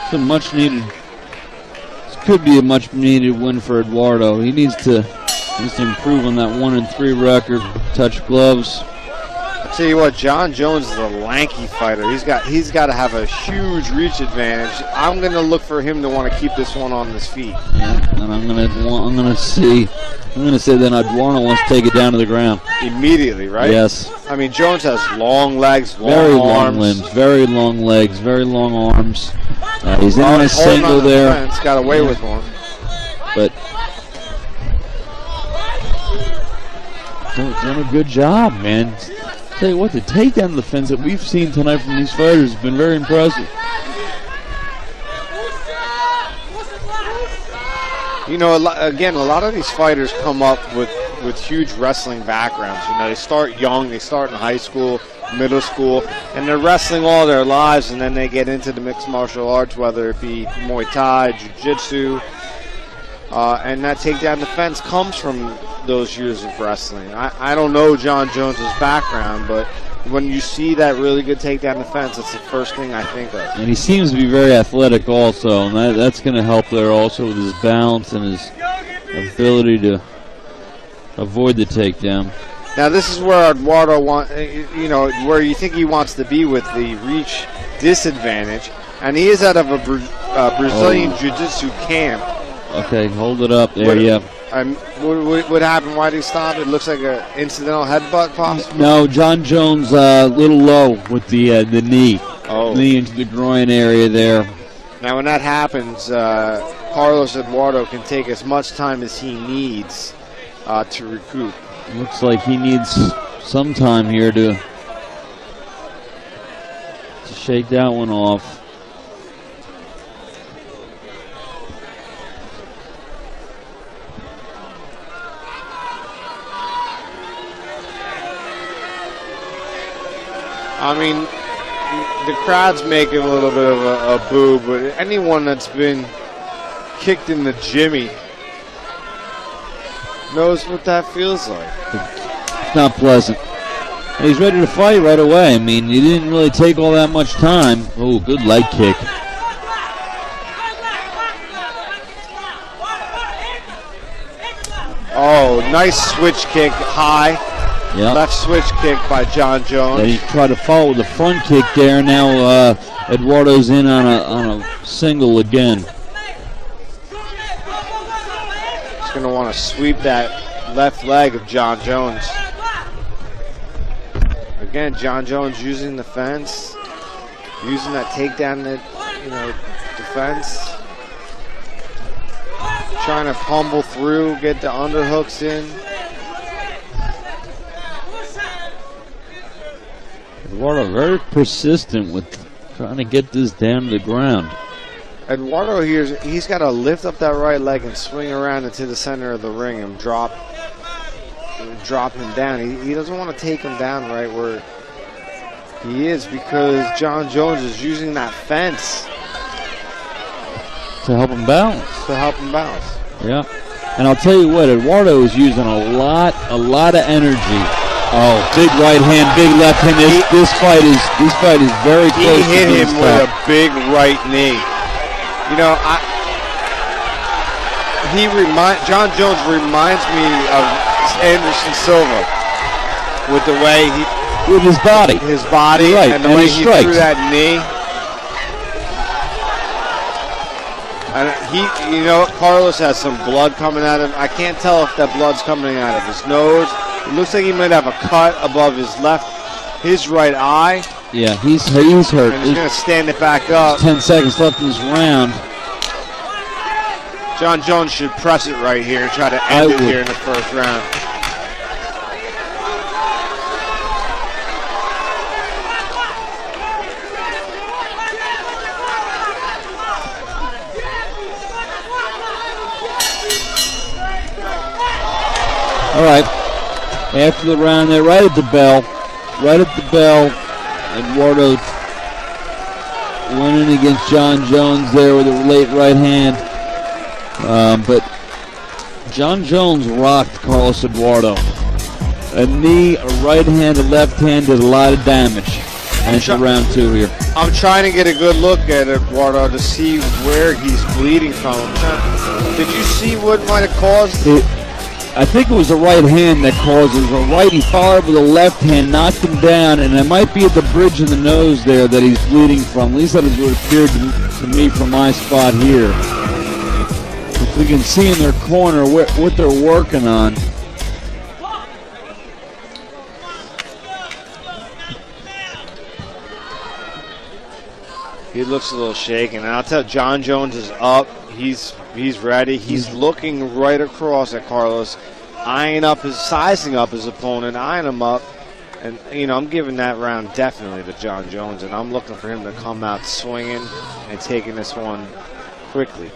It's a much needed. This could be a much needed win for Eduardo. He needs to improve on that 1-3 record. Touch gloves. I tell you what, Jon Jones is a lanky fighter. He's got to have a huge reach advantage. I'm going to look for him to want to keep this one on his feet. Yeah, and I'm going to say that Eduardo wants to take it down to the ground immediately, right? Yes. I mean, Jones has long legs, very arms. long limbs, very long legs, very long arms. He's in on a single there. Fence, got away with one. But done a good job, man. Tell you what, the takedown of the fence that we've seen tonight from these fighters has been very impressive. You know, again, a lot of these fighters come up with huge wrestling backgrounds. You know, they start young, they start in high school, middle school, and they're wrestling all their lives, and then they get into the mixed martial arts, whether it be Muay Thai, Jiu-Jitsu, and that takedown defense comes from those years of wrestling. I don't know Jon Jones's background, but when you see that really good takedown defense, it's the first thing I think of. And he seems to be very athletic also, and that's going to help there also with his balance and his ability to avoid the takedown. Now this is where Eduardo where you think he wants to be with the reach disadvantage, and he is out of a Brazilian Jiu-Jitsu camp. Okay, hold it up there, yeah. What happened? Why did he stop? It looks like an incidental headbutt, possibly. No, Jon Jones a little low with the knee. Knee into the groin area there. Now when that happens, Carlos Eduardo can take as much time as he needs to recoup. Looks like he needs some time here to shake that one off. I mean, the crowd's making a little bit of a boo, but anyone that's been kicked in the jimmy knows what that feels like. It's not pleasant. He's ready to fight right away. I mean, he didn't really take all that much time. Oh, good leg kick. Oh, nice switch kick high. Yep. Left switch kick by Jon Jones. And he tried to follow with a front kick there. Now Eduardo's in on a single again. He's going to want to sweep that left leg of Jon Jones. Again, Jon Jones using the fence, using that takedown, defense, trying to pumble through, get the underhooks in. Eduardo very persistent with trying to get this down to the ground. Eduardo here, he's got to lift up that right leg and swing around into the center of the ring and drop him down. He doesn't want to take him down right where he is because Jon Jones is using that fence to help him balance. Yeah. And I'll tell you what, Eduardo is using a lot of energy. Oh, big right hand, big left hand. This fight is very close. He hit him with a big right knee. You know, Jon Jones reminds me of Anderson Silva with the way with his body, right, and the way he threw that knee. And Carlos has some blood coming out of him. I can't tell if that blood's coming out of his nose. It looks like he might have a cut above his right eye. Yeah, he's hurt. And he's going to stand it back up. 10 seconds left in this round. Jon Jones should press it right here and try to end it here in the first round. All right. After the round there, right at the bell, Eduardo winning against Jon Jones there with a late right hand. But Jon Jones rocked Carlos Eduardo. A knee, a right hand, a left hand did a lot of damage. enter round 2 here. I'm trying to get a good look at Eduardo to see where he's bleeding from. Did you see what might have caused it? I think it was the right hand that caused it. It was a right. He followed with a left hand, knocked him down, and it might be at the bridge of the nose there that he's bleeding from. At least that is what it appeared to me from my spot here. If we can see in their corner what they're working on. He looks a little shaken. And I'll tell you, Jon Jones is up. He's ready. He's looking right across at Carlos, sizing up his opponent, eyeing him up. And, you know, I'm giving that round definitely to Jon Jones, and I'm looking for him to come out swinging and taking this one quickly.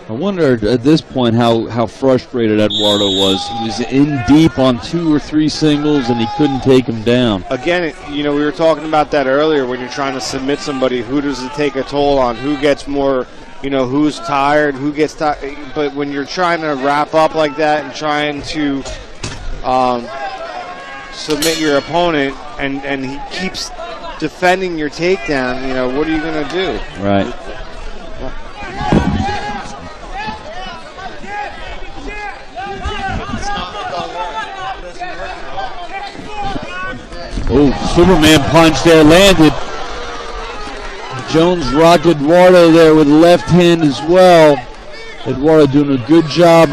I wonder at this point how frustrated Eduardo was. He was in deep on 2 or 3 singles, and he couldn't take him down. Again, you know, we were talking about that earlier. When you're trying to submit somebody, who does it take a toll on? Who gets more, you know, who's tired, who gets tired? But when you're trying to wrap up like that and trying to submit your opponent, and he keeps defending your takedown, you know, what are you going to do? Right. Oh, Superman punch there landed. Jones rocked Eduardo there with the left hand as well. Eduardo doing a good job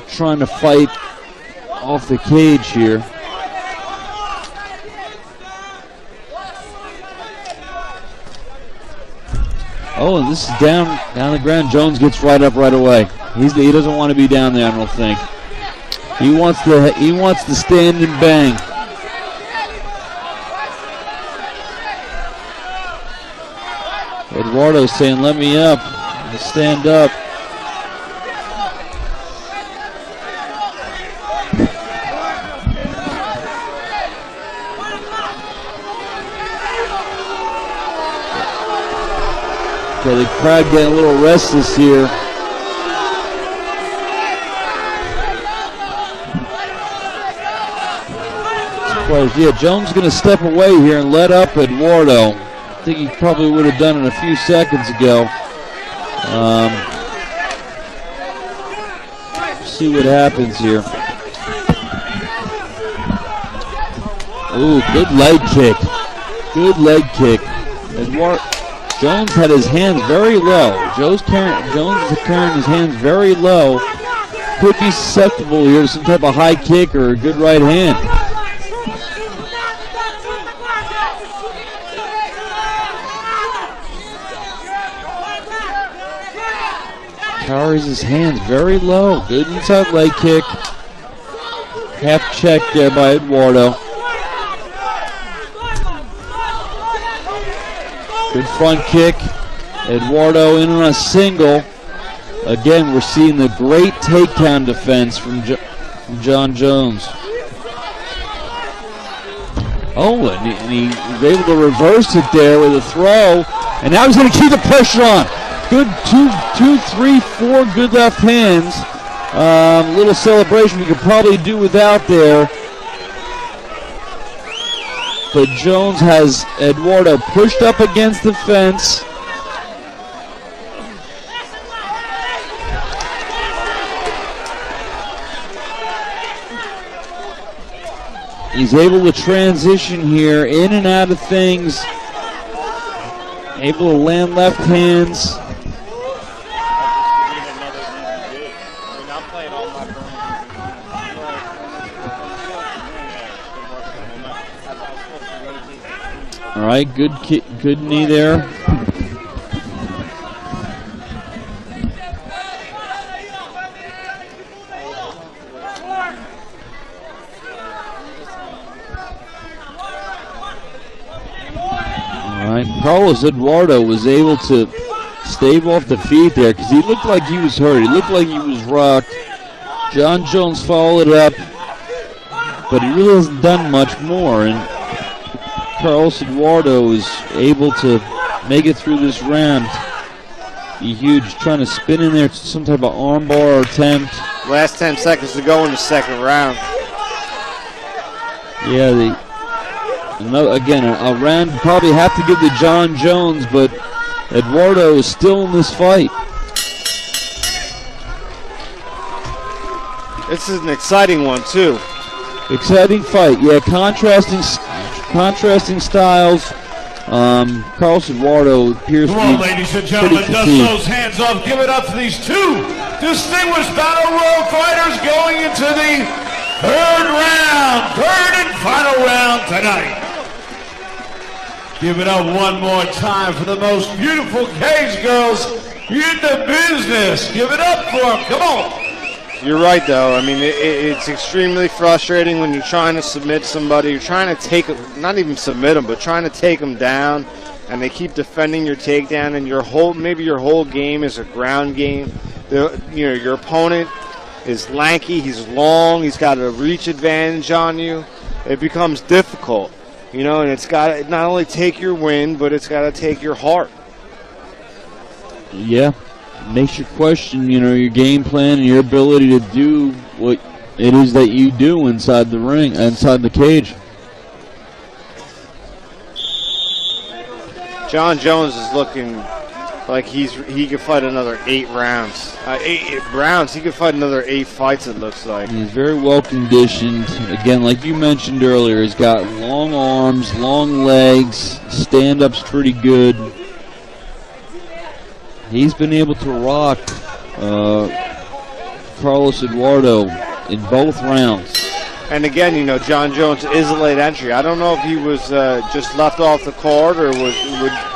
trying to fight off the cage here. Oh, and this is down the ground. Jones gets right up right away. He doesn't want to be down there, I don't think. He wants to stand and bang. Eduardo saying, "Let me up. I'll stand up." Okay, the crowd getting a little restless here. Yeah, Jones going to step away here and let up Eduardo. I think he probably would have done it a few seconds ago. See what happens here. Ooh, good leg kick. Good leg kick. Jones had his hands very low. Jones is carrying his hands very low. Could be susceptible here to some type of high kick or a good right hand. Carries his hands very low. Good inside leg kick. Half check there by Eduardo. Good front kick. Eduardo in on a single. Again, we're seeing the great takedown defense from Jon Jones. Oh, and he was able to reverse it there with a throw. And now he's going to keep the pressure on. Good 2, 3, 4 good left hands. Little celebration we could probably do without there. But Jones has Eduardo pushed up against the fence. He's able to transition here in and out of things. Able to land left hands. All right, good knee there. All right, Carlos Eduardo was able to stave off the feet there because he looked like he was hurt. He looked like he was rocked. Jon Jones followed it up, but he really hasn't done much more. And Carlos Eduardo is able to make it through this round. Be huge, trying to spin in there some type of armbar attempt. Last 10 seconds to go in the second round. Yeah, again, a round probably have to give to Jon Jones, but Eduardo is still in this fight. This is an exciting one, too. Exciting fight, yeah. Contrasting styles. Carlos Eduardo appears to be Come on, ladies and gentlemen, dust those hands off. Give it up to these two distinguished battle royal fighters going into the third and final round tonight. Give it up one more time for the most beautiful cage girls in the business. Give it up for them. Come on. You're right, though. I mean, it's extremely frustrating when you're trying to submit somebody. You're trying to take them, not even submit them, but trying to take them down, and they keep defending your takedown. And maybe your whole game is a ground game. Your opponent is lanky. He's long. He's got a reach advantage on you. It becomes difficult, and it's got to not only take your win, but it's got to take your heart. Yeah. Makes you question, your game plan and your ability to do what it is that you do inside the ring, inside the cage. Jon Jones is looking like he could fight another 8 rounds. 8 rounds. He could fight another 8 fights, it looks like. He's very well conditioned. Again, like you mentioned earlier, he's got long arms, long legs, stand-up's pretty good. He's been able to rock Carlos Eduardo in both rounds. And again, Jon Jones is a late entry. I don't know if he was just left off the card or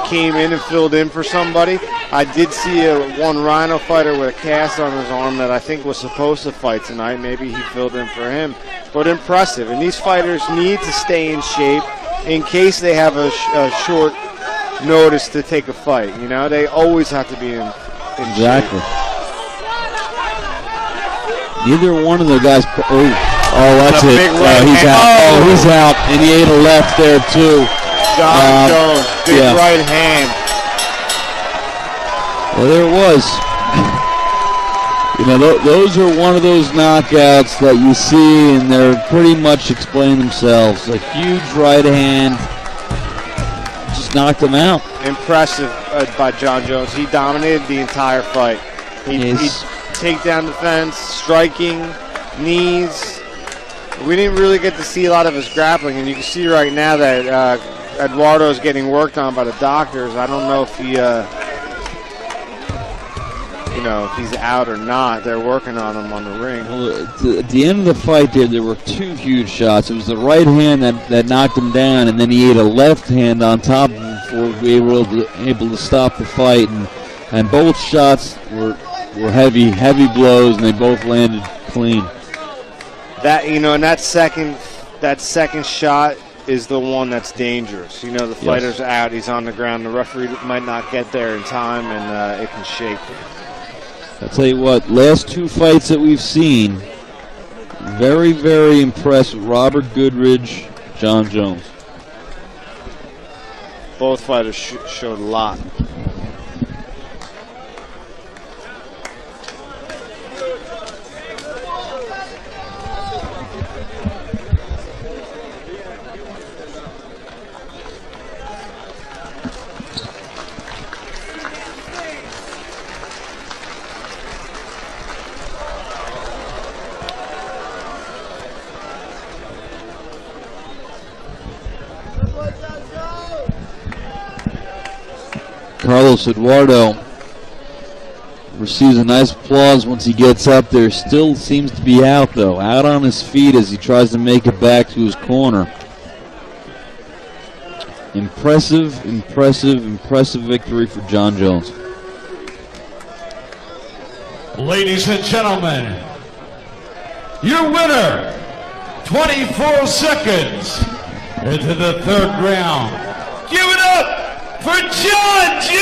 came in and filled in for somebody. I did see one Rhino fighter with a cast on his arm that I think was supposed to fight tonight. Maybe he filled in for him. But impressive. And these fighters need to stay in shape in case they have a short notice to take a fight. They always have to be in exactly shape. Neither one of the guys. That's it. He's out. He's out, and he ate a left there too. Jon Jones, big right hand. Well, there it was. Those are one of those knockouts that you see, and they're pretty much explain themselves. A huge right hand. Knocked him out. Impressive by Jon Jones. He dominated the entire fight. He takedown defense, striking, knees. We didn't really get to see a lot of his grappling, and you can see right now that Eduardo is getting worked on by the doctors. I don't know if he, if he's out or not. They're working on him on the ring. Well, at the end of the fight there were 2 huge shots. It was the right hand that knocked him down, and then he ate a left hand on top of him before we were able to stop the fight. And both shots were heavy blows, and they both landed clean. That and that second shot is the one that's dangerous. The fighter's out. He's on the ground. The referee might not get there in time, and it can shake. I'll tell you what, last 2 fights that we've seen, very, very impressed with Robert Goodridge, Jon Jones. Both fighters showed a lot. Carlos Eduardo receives a nice applause once he gets up there. Still seems to be out, though. Out on his feet as he tries to make it back to his corner. Impressive victory for Jon Jones. Ladies and gentlemen, your winner, 24 seconds into the 3rd round. Give it up for Jon Jones!